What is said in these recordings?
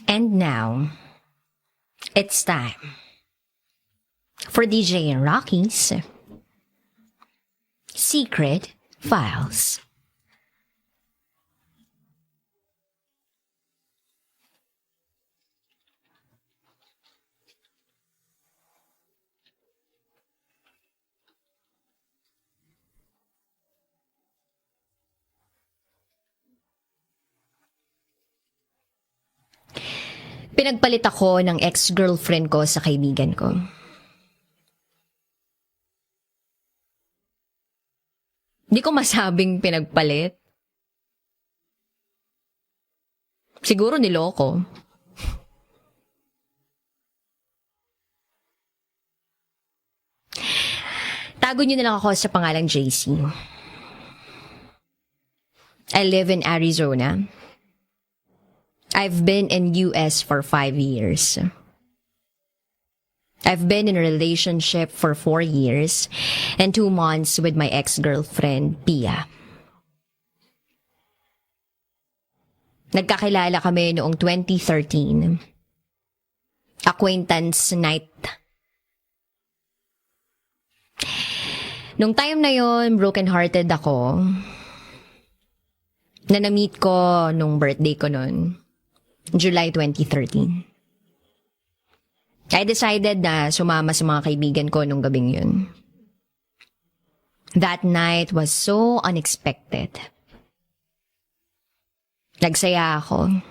And now, it's time for DJ Rocky's Secret Files. Pinagpalit ako ng ex-girlfriend ko sa kaibigan ko. Di ko masabing pinagpalit. Siguro niloko. Tago niyo na lang ako sa pangalang JC. I live in Arizona. I've been in US for 5 years. I've been in a relationship for 4 years and 2 months with my ex-girlfriend, Pia. Nagkakilala kami noong 2013. Acquaintance night. Nung time na yon, broken-hearted ako. Na-meet ko nung birthday ko nun. July 2013. I decided na sumama sa mga kaibigan ko nung gabing yun. That night was so unexpected. Nagsaya ako.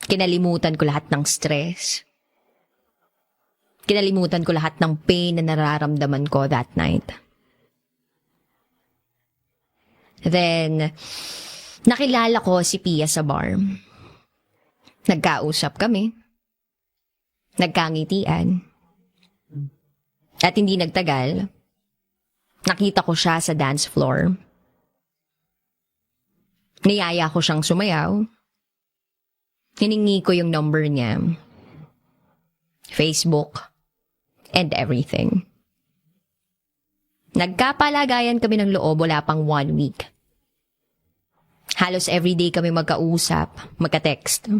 Kinalimutan ko lahat ng stress. Kinalimutan ko lahat ng pain na nararamdaman ko that night. Then, nakilala ko si Pia sa bar. Nagkausap kami. Nagkangitian. At hindi nagtagal, nakita ko siya sa dance floor. Niyaya ko siyang sumayaw. Hiningi ko yung number niya. Facebook. And everything. Nagkapalagayan kami ng loob wala pang 1 week. Halos everyday kami magkausap, magka-text.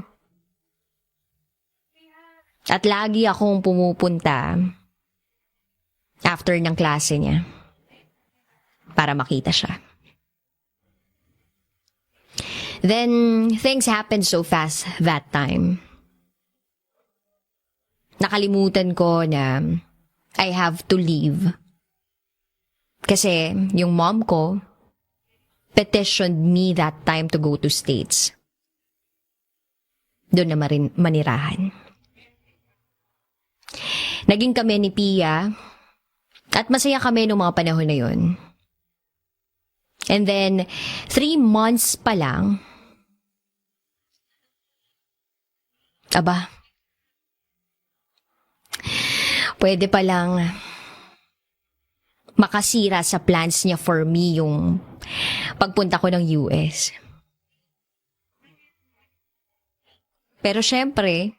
At lagi akong pumupunta after ng klase niya para makita siya. Then, things happened so fast that time. Nakalimutan ko na I have to leave. Kasi yung mom ko petitioned me that time to go to States. Doon na manirahan. Naging kami ni Pia at masaya kami noong mga panahon na yun. And then, 3 months pa lang, pwede pa lang makasira sa plans niya for me yung pagpunta ko ng US. Pero syempre,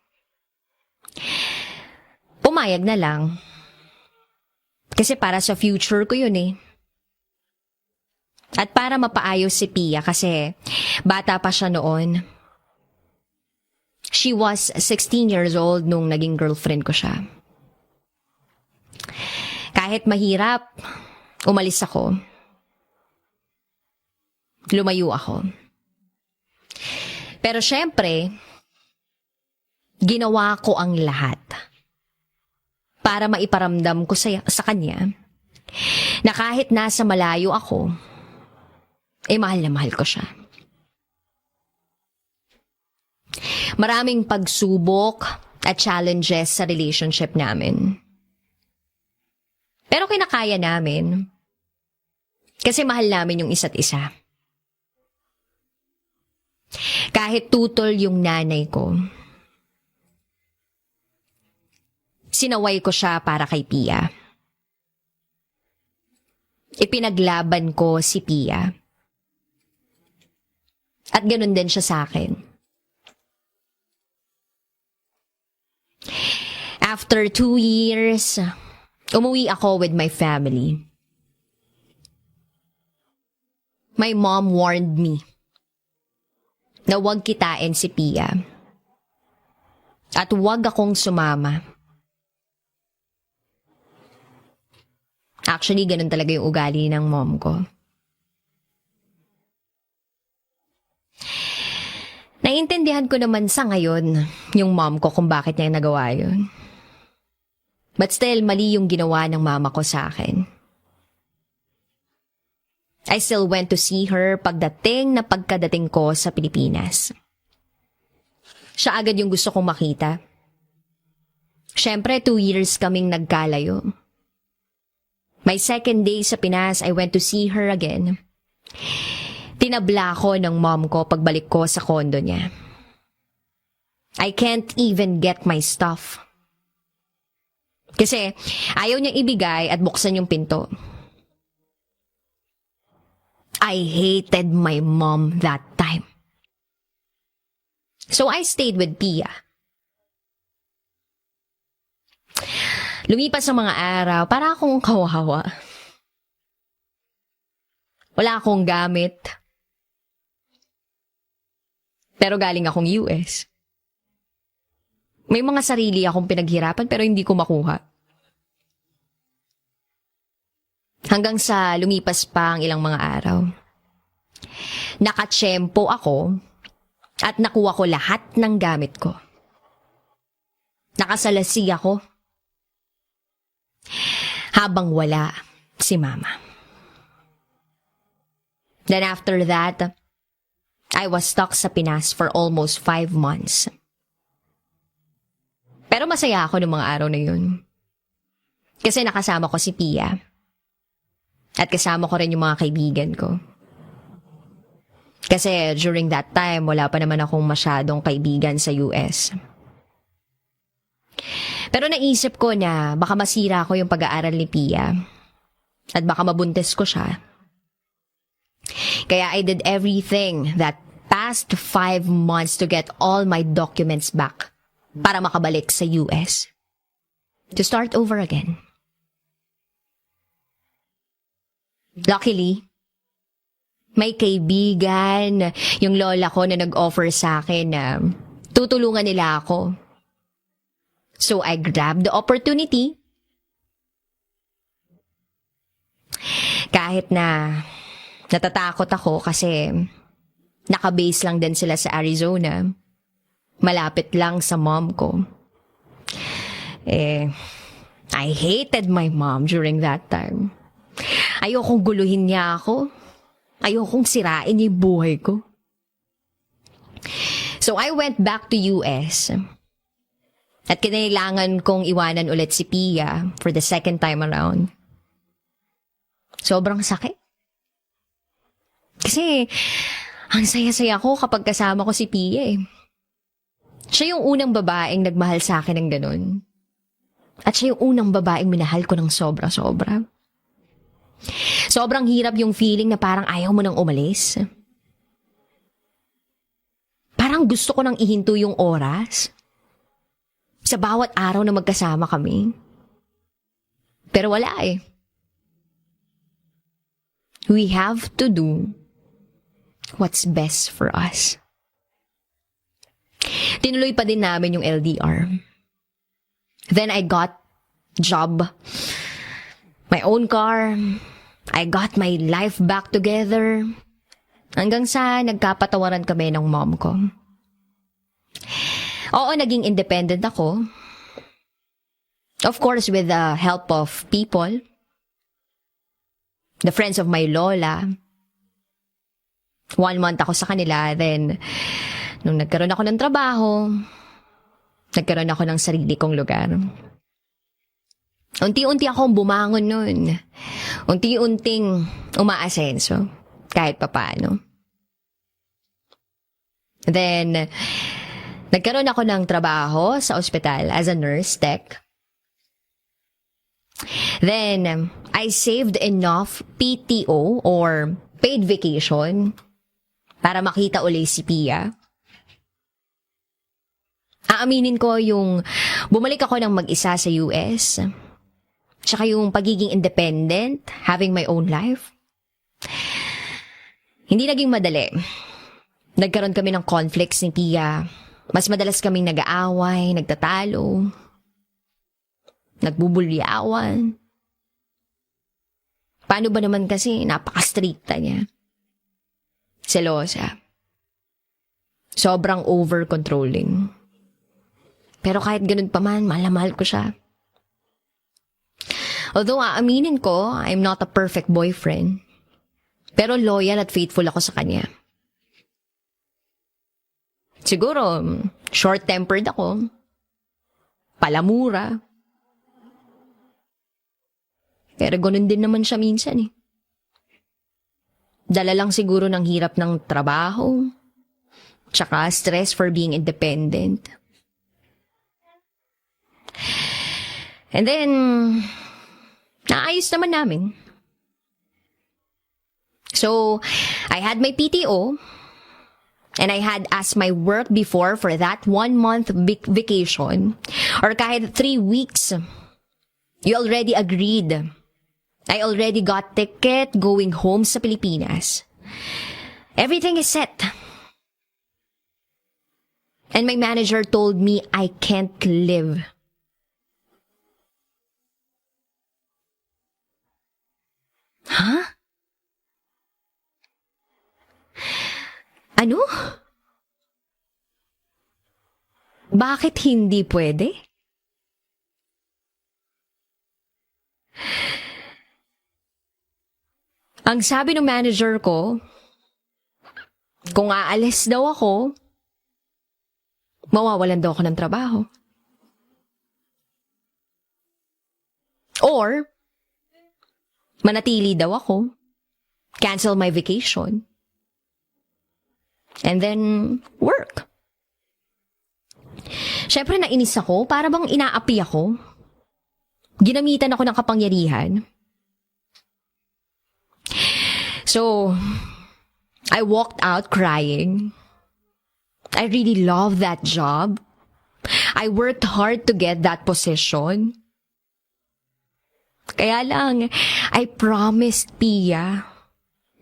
pumayag na lang. Kasi para sa future ko yun eh. At para mapaayos si Pia kasi bata pa siya noon. She was 16 years old nung naging girlfriend ko siya. Kahit mahirap, umalis ako. Lumayo ako. Pero syempre, ginawa ko ang lahat para maiparamdam ko sa kanya na kahit nasa malayo ako, mahal na mahal ko siya. Maraming pagsubok at challenges sa relationship namin. Pero kinakaya namin kasi mahal namin yung isa't isa. Kahit tutol yung nanay ko, sinaway ko siya para kay Pia. Ipinaglaban ko si Pia. At ganun din siya sa akin. After 2 years, umuwi ako with my family. My mom warned me na huwag kitain si Pia At huwag akong sumama. Actually, ganun talaga yung ugali ng mom ko. Naiintindihan ko naman sa ngayon yung mom ko kung bakit niya nagawa yun. But still, mali yung ginawa ng mama ko sa akin. I still went to see her pagkadating ko sa Pilipinas. Siya agad yung gusto kong makita. Siyempre, 2 years kaming nagkalayo. My second day sa Pinas, I went to see her again. Tinabla ko ng mom ko pagbalik ko sa condo niya. I can't even get my stuff. Kasi ayaw niyang ibigay at buksan yung pinto. I hated my mom that time. So I stayed with Pia. Lumipas ang mga araw, para akong kawawa. Wala akong gamit. Pero galing akong US. May mga sarili akong pinaghirapan pero hindi ko makuha. Hanggang sa lumipas pa ang ilang mga araw. Nakatsyempo ako at nakuha ko lahat ng gamit ko. Nakasalasi ako. Habang wala si mama. Then after that, I was stuck sa Pinas for almost 5 months. Pero masaya ako ng mga araw na yun. Kasi nakasama ko si Pia. At kasama ko rin yung mga kaibigan ko. Kasi during that time, wala pa naman akong masyadong kaibigan sa US. Pero naisip ko na baka masira ko yung pag-aaral ni Pia. At baka mabuntis ko siya. Kaya I did everything that past 5 months to get all my documents back para makabalik sa US. To start over again. Luckily, may kaibigan, yung lola ko na nag-offer sa akin na tutulungan nila ako. So I grabbed the opportunity. Kahit na natatakot ako kasi nakabase lang din sila sa Arizona. Malapit lang sa mom ko. I hated my mom during that time. Ayokong guluhin niya ako. Ayokong sirain niya yung buhay ko. So I went back to US. At kinailangan kong iwanan ulit si Pia for the second time around. Sobrang sakit. Kasi ang saya-saya ko kapag kasama ko si Pia eh. Siya yung unang babaeng nagmahal sa akin ng ganun. At siya yung unang babaeng minahal ko ng sobra-sobra. Sobrang hirap yung feeling na parang ayaw mo nang umalis. Parang gusto ko nang ihinto yung oras. Sa bawat araw na magkasama kami. Pero wala eh. We have to do what's best for us. Tinuloy pa din namin yung LDR. Then I got job, my own car, I got my life back together. Hanggang sa nagkapatawaran kami ng mom ko. Oo, naging independent ako. Of course, with the help of people. The friends of my lola. 1 month ako sa kanila. Then, nung nagkaroon ako ng trabaho, nagkaroon ako ng sarili kong lugar. Unti-unti akong bumangon nun. Unti-unting umaasenso. Kahit papaano. Then, nagkaroon ako ng trabaho sa ospital as a nurse tech. Then, I saved enough PTO or paid vacation para makita uli si Pia. Aaminin ko yung bumalik ako ng mag-isa sa US. Tsaka yung pagiging independent, having my own life. Hindi naging madali. Nagkaroon kami ng conflicts ni Pia Mas madalas kaming nag-aaway, nagtatalo, nagbubulyawan. Paano ba naman kasi napaka-stricta niya? Selosa. Sobrang over-controlling. Pero kahit ganun pa man, mahal na mahal ko siya. Although aaminin ko, I'm not a perfect boyfriend. Pero loyal at faithful ako sa kanya. Siguro, short-tempered ako. Palamura. Pero ganun din naman siya minsan eh. Dala lang siguro ng hirap ng trabaho. Tsaka stress for being independent. And then, naayos naman namin. So, I had my PTO. And I had asked my work before for that 1 month vacation. Or kahit 3 weeks. You already agreed. I already got ticket going home sa Pilipinas. Everything is set. And my manager told me I can't live. Huh? Ano? Bakit hindi pwede? Ang sabi ng manager ko, kung aalis daw ako, mawawalan daw ako ng trabaho. Or, manatili daw ako, cancel my vacation, and then work. Siyempre nainis ako, para bang inaapi ako. Ginamitan ako ng kapangyarihan. So, I walked out crying. I really love that job. I worked hard to get that position. Kaya lang, I promised Pia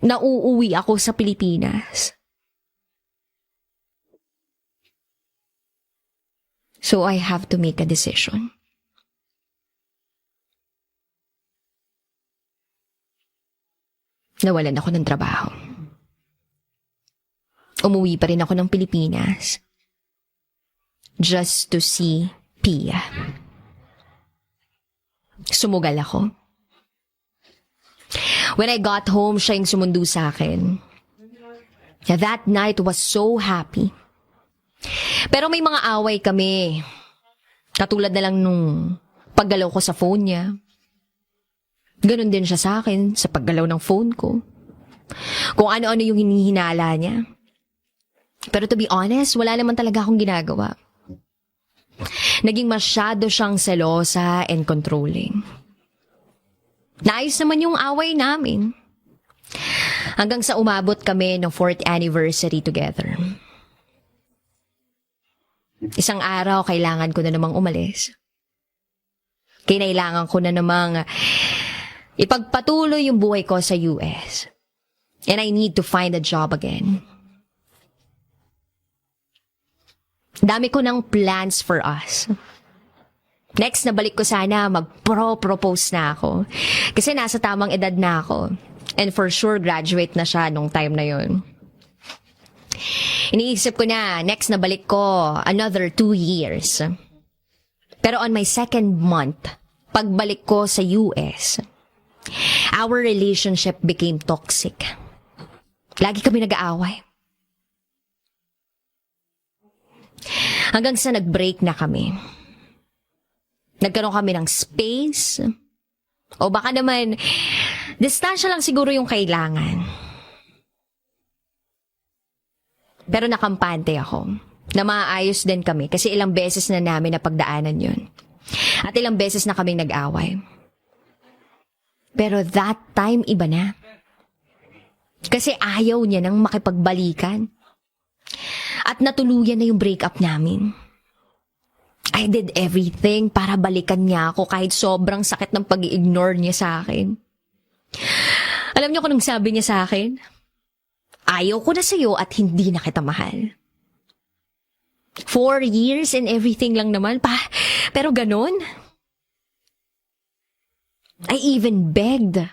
na uuwi ako sa Pilipinas. So I have to make a decision. Nawalan ako ng trabaho. Umuwi pa rin ako ng Pilipinas. Just to see Pia. Sumugal ako. When I got home, siya yung sumundo sa akin. That night was so happy. Pero may mga away kami. Katulad na lang nung paggalaw ko sa phone niya. Ganon din siya sa akin sa paggalaw ng phone ko. Kung ano-ano yung hinihinala niya. Pero to be honest, wala naman talaga akong ginagawa. Naging masyado siyang selosa and controlling. Naayos naman yung away namin. Hanggang sa umabot kami ng 4th anniversary together. Isang araw, kailangan ko na namang umalis. Kinailangan ko na namang ipagpatuloy yung buhay ko sa US. And I need to find a job again. Dami ko ng plans for us. Next na balik ko sana, mag-propose na ako. Kasi nasa tamang edad na ako. And for sure, graduate na siya nung time na yun. Iniisip ko na, next na balik ko, another 2 years. Pero on my 2nd month, pagbalik ko sa US, our relationship became toxic. Lagi kami nag-aaway. Hanggang sa nag-break na kami. Nagkaroon kami ng space. O baka naman, distansya lang siguro yung kailangan. Pero nakampante ako na maayos din kami kasi ilang beses na namin napagdaanan yun. At ilang beses na kaming nag-away. Pero that time, iba na. Kasi ayaw niya nang makipagbalikan. At natuluyan na yung breakup namin. I did everything para balikan niya ako kahit sobrang sakit ng pag-ignore niya sa akin. Alam niyo kung anong sabi niya sa akin? Ayaw ko na sa'yo at hindi na kita mahal. 4 years and everything lang naman. Pero ganun? I even begged.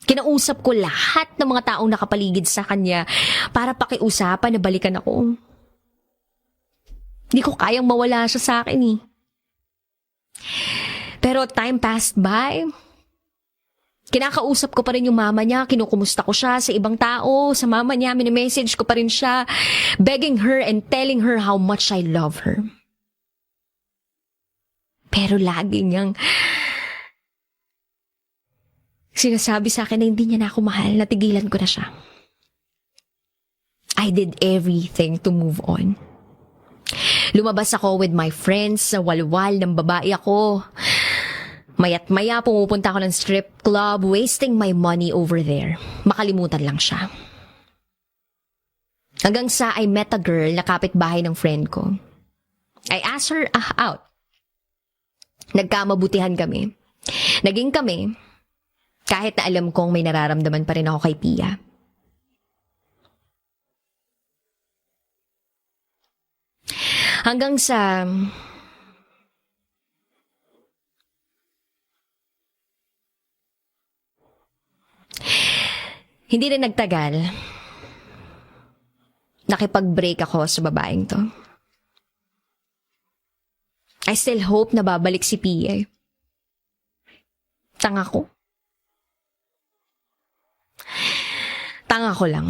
Kinausap ko lahat ng mga taong nakapaligid sa kanya para pakiusapan na balikan ako. Hindi ko kayang mawala siya sa akin eh. Pero time passed by. Kinakausap ko pa rin yung mama niya, kinukumusta ko siya sa ibang tao, sa mama niya, minimessage ko pa rin siya, begging her and telling her how much I love her. Pero lagi niyang sinasabi sa akin na hindi niya na ako mahal, natigilan ko na siya. I did everything to move on. Lumabas ako with my friends sa walwal ng babae ako. Maya't maya pumupunta ako ng strip club, wasting my money over there. Makalimutan lang siya. Hanggang sa I met a girl na kapitbahay ng friend ko. I asked her out. Nagkamabutihan kami. Naging kami, kahit na alam kong may nararamdaman pa rin ako kay Pia. Hanggang sa hindi rin nagtagal, nakipag-break ako sa babaeng to. I still hope na babalik si Pia. Tanga ko. Tanga ko lang.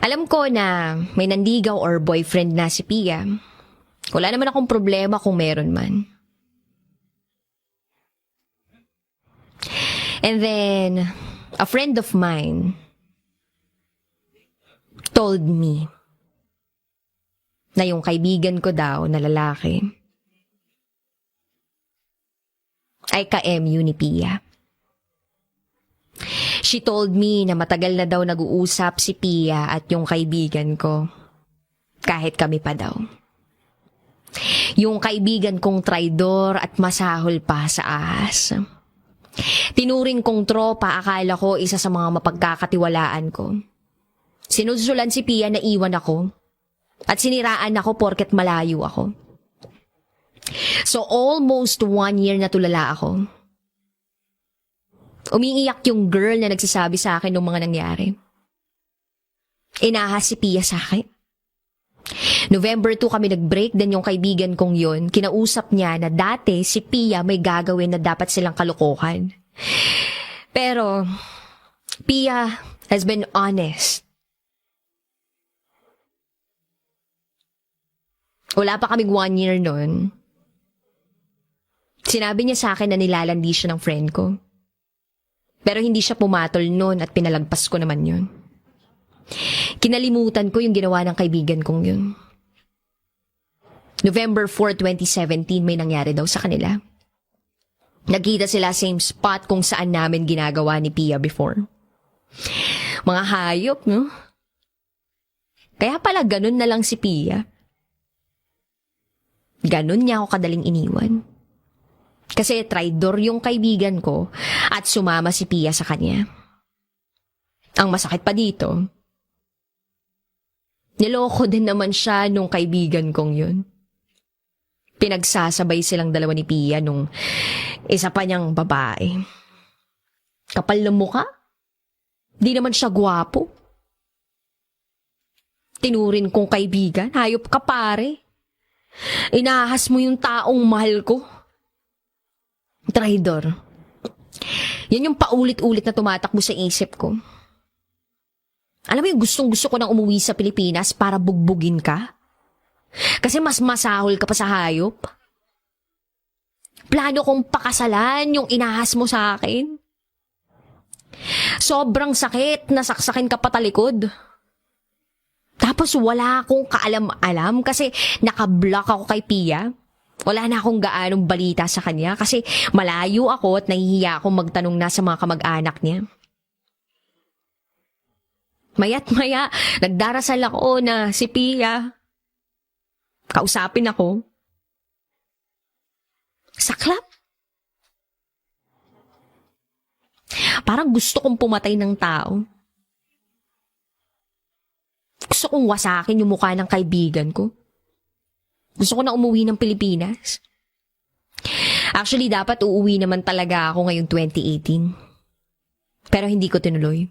Alam ko na may nandigaw or boyfriend na si Pia. Wala naman akong problema kung meron man. And then, a friend of mine told me na yung kaibigan ko daw na lalaki ay ka-MU ni Pia. She told me na matagal na daw nag-uusap si Pia at yung kaibigan ko. Kahit kami pa daw. Yung kaibigan kong traidor at masahol pa sa ahas. Tinuring kong tropa, akala ko isa sa mga mapagkakatiwalaan ko. Sinusulan si Pia na iwan ako. At siniraan ako porket malayo ako. So almost 1 year na tulala ako. Umiiyak yung girl na nagsasabi sa akin ng mga nangyari. Inahas si Pia sa akin. November 2 kami nag-break, then yung kaibigan kong yun, kinausap niya na dati si Pia may gagawin na dapat silang kalokohan. Pero, Pia has been honest. Wala pa kaming 1 year nun. Sinabi niya sa akin na nilalandi siya ng friend ko. Pero hindi siya pumatol nun at pinalagpas ko naman yun. Kinalimutan ko yung ginawa ng kaibigan kong yun. November 4, 2017, may nangyari daw sa kanila. Nagkita sila same spot kung saan namin ginagawa ni Pia before. Mga hayop, no? Kaya pala ganun na lang si Pia. Ganun niya ako kadaling iniwan. Kasi traidor yung kaibigan ko at sumama si Pia sa kanya. Ang masakit pa dito, niloko din naman siya nung kaibigan kong yun. Pinagsasabay silang dalawa ni Pia nung isa pa niyang babae. Kapal ng mukha? Di naman siya gwapo. Tinurin kong kaibigan, hayop ka pare. Inahas mo yung taong mahal ko. Traidor. Yan yung paulit-ulit na tumatakbo sa isip ko. Alam mo yung gustong-gusto ko nang umuwi sa Pilipinas para bugbugin ka? Kasi mas masahol ka pa sa hayop. Plano kong pakasalan yung inahas mo sa akin. Sobrang sakit na saksakin ka patalikod. Tapos wala akong kaalam-alam kasi nakablock ako kay Pia. Wala na akong gaanong balita sa kanya kasi malayo ako at nahihiya akong magtanong na sa mga kamag-anak niya. Maya't maya, nagdarasal ako na si Pia. Kausapin ako. Saklap. Parang gusto kong pumatay ng tao. Gusto kong wasakin yung mukha ng kaibigan ko. Gusto ko na umuwi ng Pilipinas. Actually, dapat uuwi naman talaga ako ngayong 2018. Pero hindi ko tinuloy.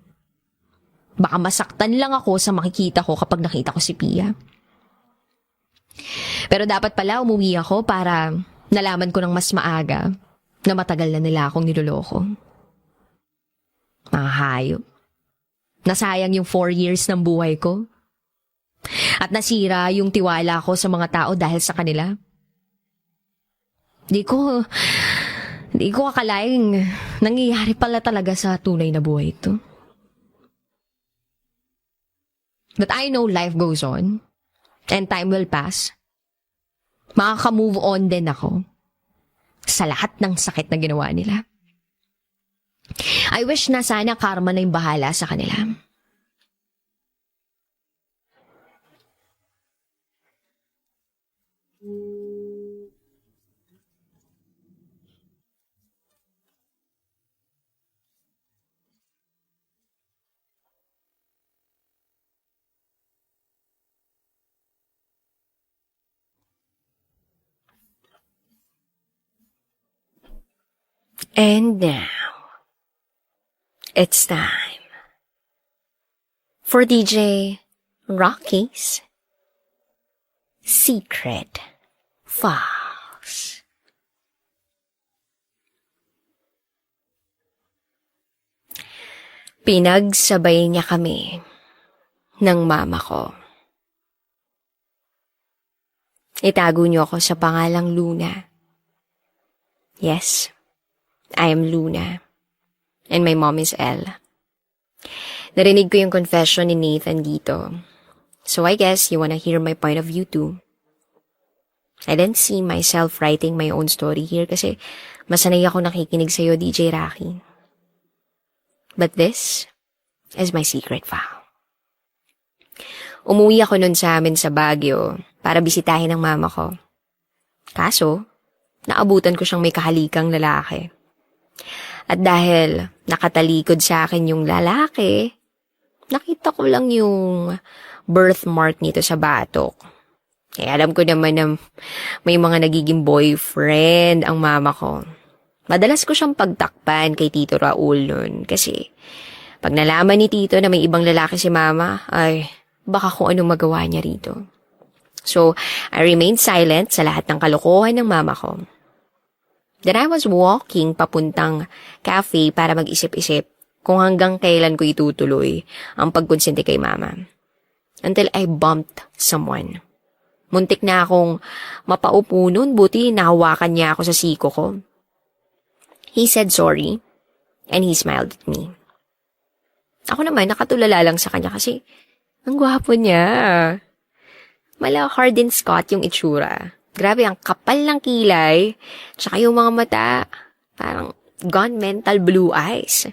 Baka masaktan lang ako sa makikita ko kapag nakita ko si Pia. Pero dapat pala umuwi ako para nalaman ko ng mas maaga na matagal na nila akong niloloko. Mga hayop. Nasayang yung 4 years ng buhay ko. At nasira yung tiwala ko sa mga tao dahil sa kanila. Di ko akalaing nangyayari pala talaga sa tunay na buhay ito. But I know life goes on. And time will pass. Makaka-move on din ako sa lahat ng sakit na ginawa nila. I wish na sana karma na yung bahala sa kanila. And now, it's time for DJ Rocky's Secret Files. Pinagsabay niya kami ng mama ko. Itago niyo ako sa pangalang Luna. Yes, I am Luna. And my mom is Elle. Narinig ko yung confession ni Nathan dito. So I guess you wanna hear my point of view too. I didn't see myself writing my own story here kasi masanay ako nakikinig sa'yo, DJ Rocky. But this is my secret file. Umuwi ako nun sa amin sa Baguio para bisitahin ang mama ko. Kaso, naabutan ko siyang may kahalikang lalaki. At dahil nakatalikod sa akin yung lalaki, nakita ko lang yung birthmark nito sa batok. Eh, alam ko naman na may mga nagiging boyfriend ang mama ko. Madalas ko siyang pagtakpan kay Tito Raul nun kasi pag nalaman ni Tito na may ibang lalaki si mama, ay baka kung anong magawa niya rito. So, I remained silent sa lahat ng kalokohan ng mama ko. Then I was walking papuntang cafe para mag-isip-isip kung hanggang kailan ko itutuloy ang pagkonsente kay mama. Until I bumped someone. Muntik na akong mapaupo nun, buti nahawakan niya ako sa siko ko. He said sorry, and he smiled at me. Ako naman, nakatulala lang sa kanya kasi ang gwapo niya. Mala Hardin Scott yung itsura. Grabe, ang kapal ng kilay, tsaka yung mga mata, parang gone mental blue eyes.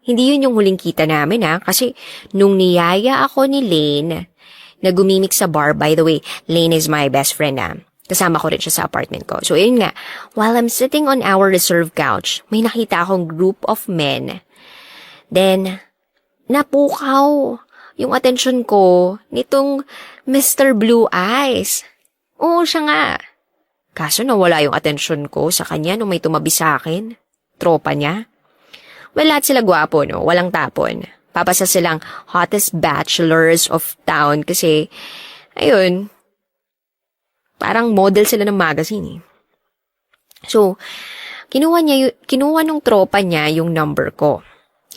Hindi yun yung huling kita namin kasi nung niyaya ako ni Lane na gumimik sa bar, by the way, Lane is my best friend kasama ko rin siya sa apartment ko. So yun nga, while I'm sitting on our reserved couch, may nakita akong group of men. Then, napukaw yung atensyon ko nitong Mr. Blue Eyes. Oo, siya nga. Kaso nawala yung atensyon ko sa kanya nung may tumabi sa akin. Tropa niya. Well, lahat sila gwapo, no? Walang tapon. Papasa silang hottest bachelors of town kasi, ayun, parang model sila ng magazine eh. So, kinuha nung tropa niya yung number ko.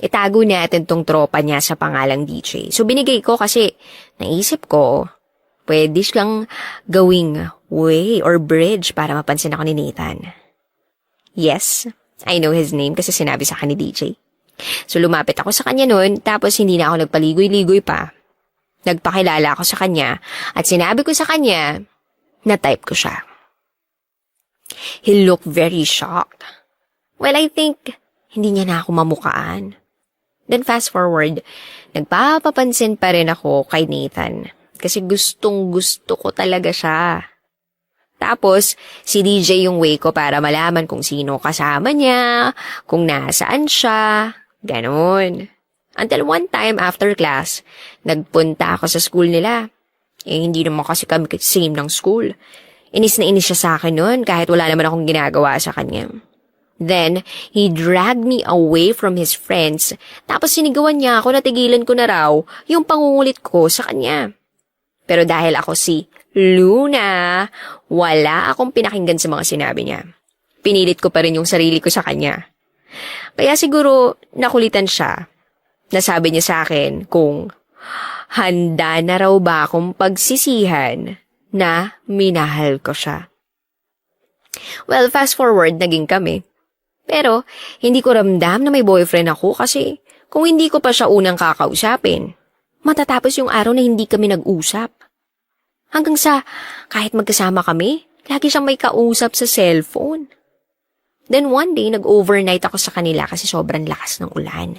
Itago natin tong tropa niya sa pangalang DJ. So, binigay ko kasi naisip ko, pwede siyang gawing way or bridge para mapansin ako ni Nathan. Yes, I know his name kasi sinabi sa akin ni DJ. So, lumapit ako sa kanya noon, tapos hindi na ako nagpaligoy-ligoy pa. Nagpakilala ako sa kanya, at sinabi ko sa kanya, na-type ko siya. He looked very shocked. Well, I think, hindi niya na ako mamukaan. Then fast forward, nagpapapansin pa rin ako kay Nathan. Kasi gustong gusto ko talaga siya. Tapos, si DJ yung way ko para malaman kung sino kasama niya, kung nasaan siya, ganon. Until one time after class, nagpunta ako sa school nila. Hindi naman kasi kami same ng school. Inis na inis siya sa akin noon kahit wala naman akong ginagawa sa kanya. Then, he dragged me away from his friends. Tapos sinigawan niya ako na tigilan ko na raw yung pangungulit ko sa kanya. Pero dahil ako si Luna, wala akong pinakinggan sa mga sinabi niya. Pinilit ko pa rin yung sarili ko sa kanya. Kaya siguro nakulitan siya. Nasabi niya sa akin kung handa na raw ba akong pagsisihan na minahal ko siya. Well, fast forward, naging kami. Pero hindi ko ramdam na may boyfriend ako kasi kung hindi ko pa siya unang kakausapin, matatapos yung araw na hindi kami nag-usap. Hanggang sa kahit magkasama kami, lagi siyang may kausap sa cellphone. Then one day, nag-overnight ako sa kanila kasi sobrang lakas ng ulan.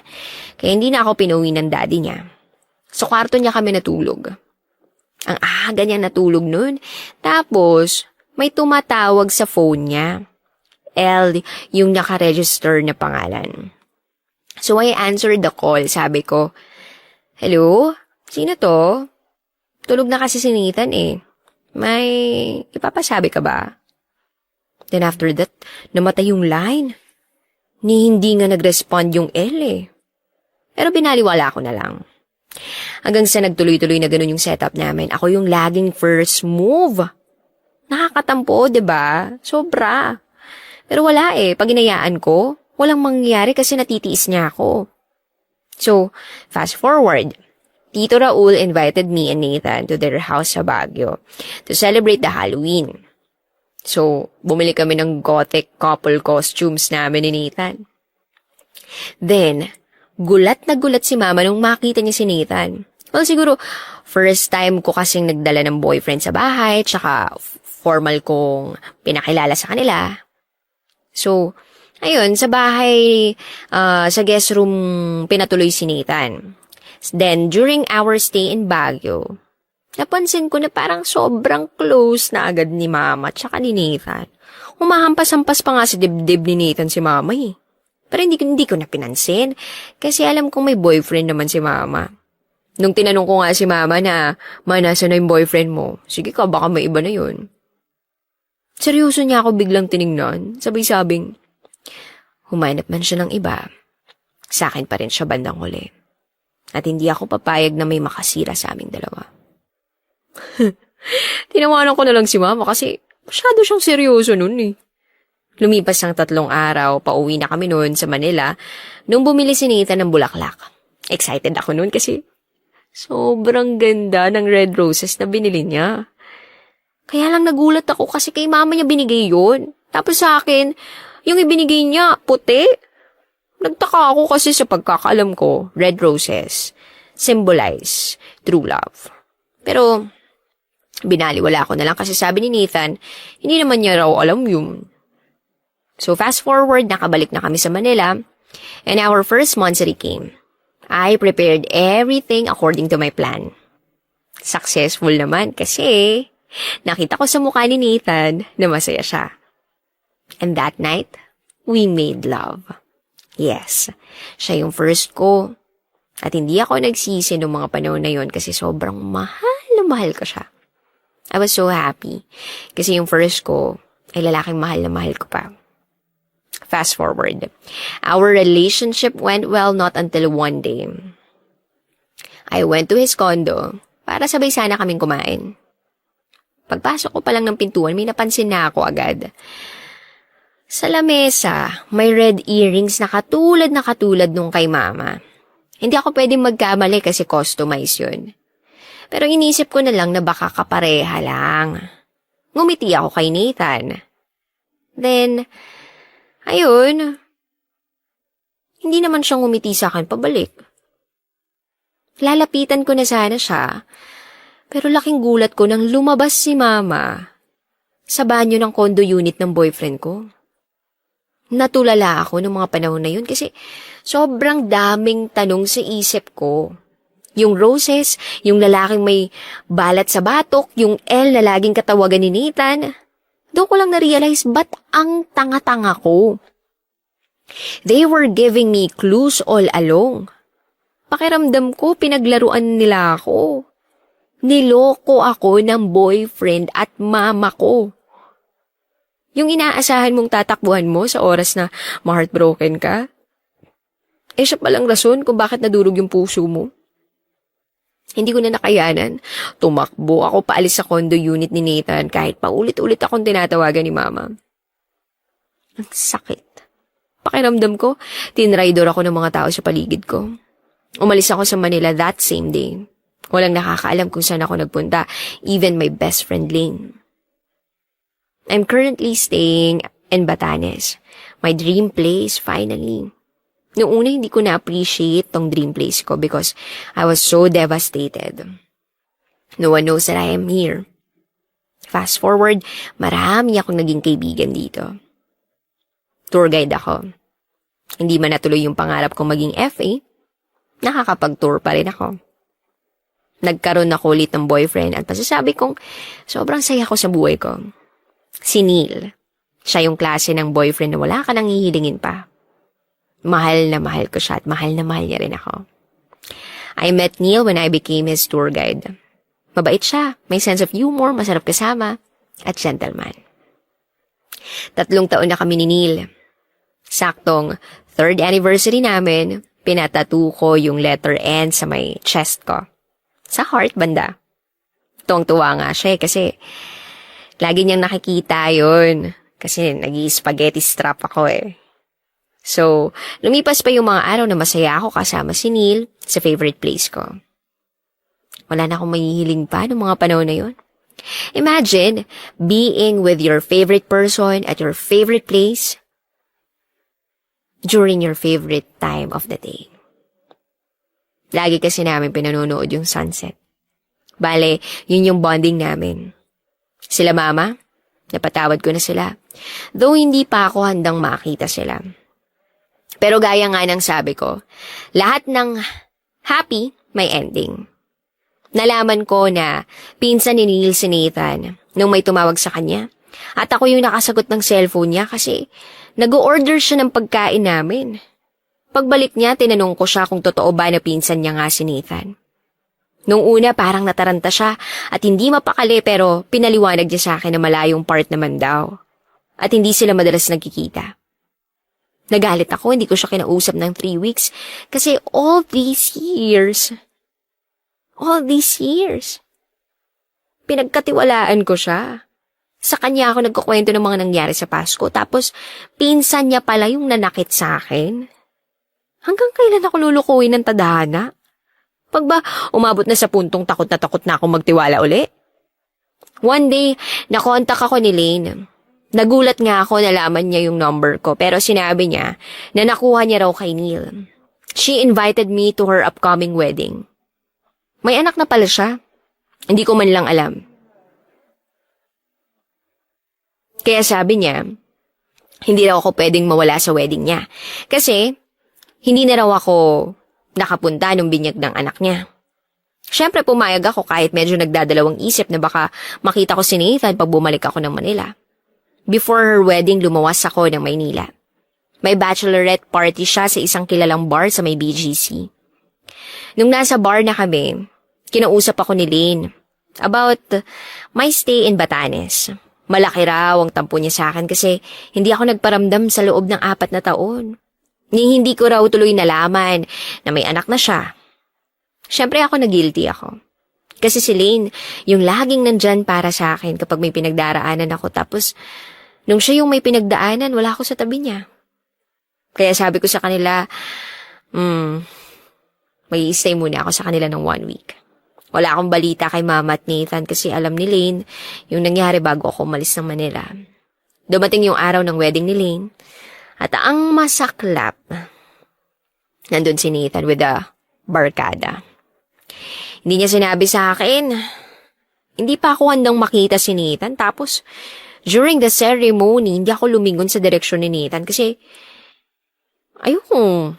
Kaya hindi na ako pinuwi ng daddy niya. Sa kwarto niya kami natulog. Ang aga niya natulog nun. Tapos, may tumatawag sa phone niya. L, yung nakaregister na pangalan. So, I answered the call. Sabi ko, "Hello? Sino to? Tulog na kasi si Nathan eh. May ipapasabi ka ba?" Then after that, namatay yung line. Hindi nga nag-respond yung L eh. Pero binaliwala ko na lang. Hanggang sa nagtuloy-tuloy na ganun yung setup namin. Ako yung laging first move. Nakakatampo, 'di ba? Sobra. Pero wala eh. Pag inayaan ko, walang mangyayari kasi natitiis niya ako. So, fast forward. Tito Raul invited me and Nathan to their house sa Baguio to celebrate the Halloween. So, bumili kami ng gothic couple costumes namin ni Nathan. Then, gulat na gulat si Mama nung makita niya si Nathan. Well, siguro, first time ko kasing nagdala ng boyfriend sa bahay, tsaka formal kong pinakilala sa kanila. So, ayun, sa bahay, sa guest room, pinatuloy si Nathan. Then, during our stay in Baguio, napansin ko na parang sobrang close na agad ni Mama tsaka ni Nathan. Humahampas-hampas pa nga sa dibdib ni Nathan si Mama eh. Pero hindi ko na pinansin kasi alam kong may boyfriend naman si Mama. Nung tinanong ko nga si Mama na, "Ma, nasa na yung boyfriend mo?" "Sige ka, baka may iba na yun." Seryoso niya ako biglang tiningnan. Sabay-sabing, humanap man siya ng iba, sa akin pa rin siya bandang huli. At hindi ako papayag na may makasira sa aming dalawa. Tinawanan ko na lang si Mama kasi masyado siyang seryoso nun eh. Lumipas ang 3 araw, pauwi na kami noon sa Manila nung bumili si Nathan ng bulaklak. Excited ako noon kasi sobrang ganda ng red roses na binili niya. Kaya lang nagulat ako kasi kay Mama niya binigay yun. Tapos sa akin, yung ibinigay niya, puti. Nagtaka ako kasi sa pagkakaalam ko, red roses symbolize true love. Pero, binaliwala ko na lang kasi sabi ni Nathan, hindi naman niya raw alam yun. So fast forward, nakabalik na kami sa Manila, and our first monthsary came. I prepared everything according to my plan. Successful naman kasi nakita ko sa mukha ni Nathan na masaya siya. And that night, we made love. Yes, siya yung first ko. At hindi ako nagsisi noong mga panahon na yon kasi sobrang mahal na mahal ko siya. I was so happy kasi yung first ko ay lalaking mahal na mahal ko pa. Fast forward. Our relationship went well not until one day. I went to his condo para sabay sana kaming kumain. Pagpasok ko pa lang ng pintuan, may napansin na ako agad. Sa lamesa, may red earrings na katulad nung kay Mama. Hindi ako pwedeng magkamali kasi customize yun. Pero inisip ko na lang na baka kapareha lang. Ngumiti ako kay Nathan. Then, ayun, hindi naman siya ngumiti sa akin pabalik. Lalapitan ko na sana siya, pero laking gulat ko nang lumabas si Mama sa banyo ng condo unit ng boyfriend ko. Natulala ako noong mga panahon na yun kasi sobrang daming tanong sa isip ko. Yung roses, yung lalaking may balat sa batok, yung L na laging katawagan ni Nathan. Doon ko lang na-realize ba't ang tanga-tanga ko. They were giving me clues all along. Pakiramdam ko, pinaglaruan nila ako. Niloko ako ng boyfriend at mama ko. Yung inaasahan mong tatakbuhan mo sa oras na ma-heartbroken ka, siya palang rason kung bakit nadurog yung puso mo. Hindi ko na nakayanan. Tumakbo ako paalis sa condo unit ni Nathan kahit paulit-ulit akong tinatawagan ni Mama. Ang sakit. Pakiramdam ko, tinraidor ako ng mga tao sa paligid ko. Umalis ako sa Manila that same day. Walang nakakaalam kung saan ako nagpunta, even my best friend Lane. I'm currently staying in Batanes. My dream place, finally. Noong una, hindi ko na-appreciate tong dream place ko because I was so devastated. No one knows that I am here. Fast forward, marami akong naging kaibigan dito. Tour guide ako. Hindi man natuloy yung pangarap kong maging FA, nakakapag-tour pa rin ako. Nagkaroon ako ulit ng boyfriend at masasabi kong sobrang saya ko sa buhay ko. Si Neil. Siya yung klase ng boyfriend na wala ka nang hihilingin pa. Mahal na mahal ko siya at mahal na mahal niya rin ako. I met Neil when I became his tour guide. Mabait siya, may sense of humor, masarap kasama, at gentleman. 3 taon na kami ni Neil. Saktong 3rd anniversary namin, pinatattoo ko yung letter N sa may chest ko. Sa heart banda. Tuwang-tuwa nga siya kasi lagi niyang nakikita yun. Kasi nag-i-spaghetti strap ako eh. So, lumipas pa yung mga araw na masaya ako kasama si Neil sa favorite place ko. Wala na akong mahihiling pa noong mga panahon na yun. Imagine being with your favorite person at your favorite place during your favorite time of the day. Lagi kasi namin pinanonood yung sunset. Bale, yun yung bonding namin. Sila mama, napatawad ko na sila. Though hindi pa ako handang makita sila. Pero gaya nga ng sabi ko, lahat ng happy may ending. Nalaman ko na pinsan ni Neil si Nathan nung may tumawag sa kanya. At ako yung nakasagot ng cellphone niya kasi nag-o-order siya ng pagkain namin. Pagbalik niya, tinanong ko siya kung totoo ba na pinsan niya nga si Nathan. Nung una, parang nataranta siya at hindi mapakali pero pinaliwanag niya sa akin na malayong part naman daw. At hindi sila madalas nagkikita. Nagalit ako, hindi ko siya kinausap ng 3 weeks kasi all these years, pinagkatiwalaan ko siya. Sa kanya ako nagkukwento ng mga nangyari sa Pasko tapos pinsan niya pala yung nanakit sa akin. Hanggang kailan ako lulukuhin ng tadhana? Pag ba umabot na sa puntong takot na akong magtiwala uli? One day, nakontak ako ni Lane. Nagulat nga ako, nalaman niya yung number ko pero sinabi niya na nakuha niya raw kay Neil. She invited me to her upcoming wedding. May anak na pala siya. Hindi ko man lang alam. Kaya sabi niya, hindi raw ako pwedeng mawala sa wedding niya. Kasi, hindi na raw ako nakapunta nung binyag ng anak niya. Siyempre pumayag ako kahit medyo nagdadalawang isip na baka makita ko si Nathan pag bumalik ako ng Manila. Before her wedding, lumawas ako ng Maynila. May bachelorette party siya sa isang kilalang bar sa may BGC. Nung nasa bar na kami, kinausap ako ni Lane about my stay in Batanes. Malaki raw ang tampo niya sa akin kasi hindi ako nagparamdam sa loob ng 4 na taon. Hindi ko raw tuloy nalaman na may anak na siya. Siyempre ako na-guilty ako. Kasi si Lane, yung laging nandyan para sa akin kapag may pinagdaraanan ako. Tapos, nung siya yung may pinagdaanan, wala ako sa tabi niya. Kaya sabi ko sa kanila, may stay muna ako sa kanila ng 1 week. Wala akong balita kay Mama at Nathan kasi alam ni Lane yung nangyari bago ako umalis ng Manila. Dumating yung araw ng wedding ni Lane at ang masaklap, nandun si Nathan with a barkada. Hindi niya sinabi sa akin. Hindi pa ako handang makita si Nathan. Tapos, during the ceremony, hindi ako lumingon sa direksyon ni Nathan kasi ayoko.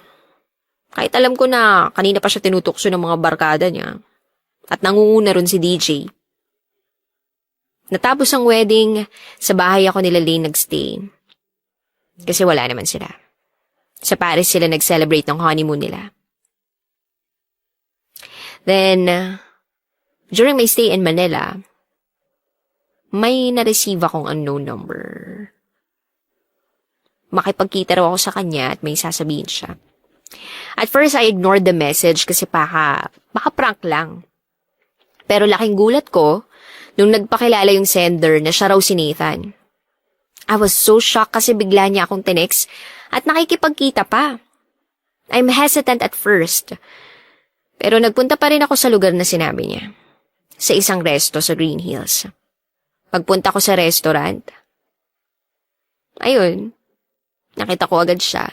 Kahit alam ko na kanina pa siya tinutokso ng mga barkada niya. At nangunguna ron si DJ. Natapos ang wedding, sa bahay ako nila Lane nagstay. Kasi wala naman sila. Sa Paris sila nag-celebrate ng honeymoon nila. Then, during my stay in Manila, may na-receive akong unknown number. Makipagkita raw ako sa kanya at may sasabihin siya. At first, I ignored the message kasi baka prank lang. Pero laking gulat ko nung nagpakilala yung sender na siya raw si Nathan. I was so shocked kasi bigla niya akong tinext at nakikipagkita pa. I'm hesitant at first. Pero nagpunta pa rin ako sa lugar na sinabi niya. Sa isang resto sa Green Hills. Pagpunta ko sa restaurant, ayun, nakita ko agad siya.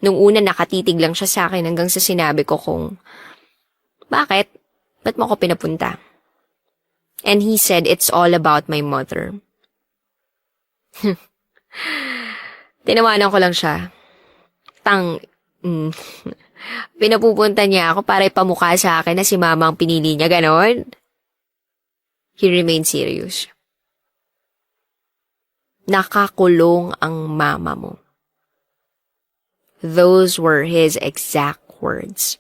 Nung una nakatitig lang siya sa akin hanggang sa sinabi ko kung, bakit? Ba't mo ako pinapunta? And he said it's all about my mother. Tinawanan ko lang siya. Pinapupunta niya ako para ipamukha sa akin na si mama ang pinili niya, ganon? He remained serious. Nakakulong ang mama mo. Those were his exact words.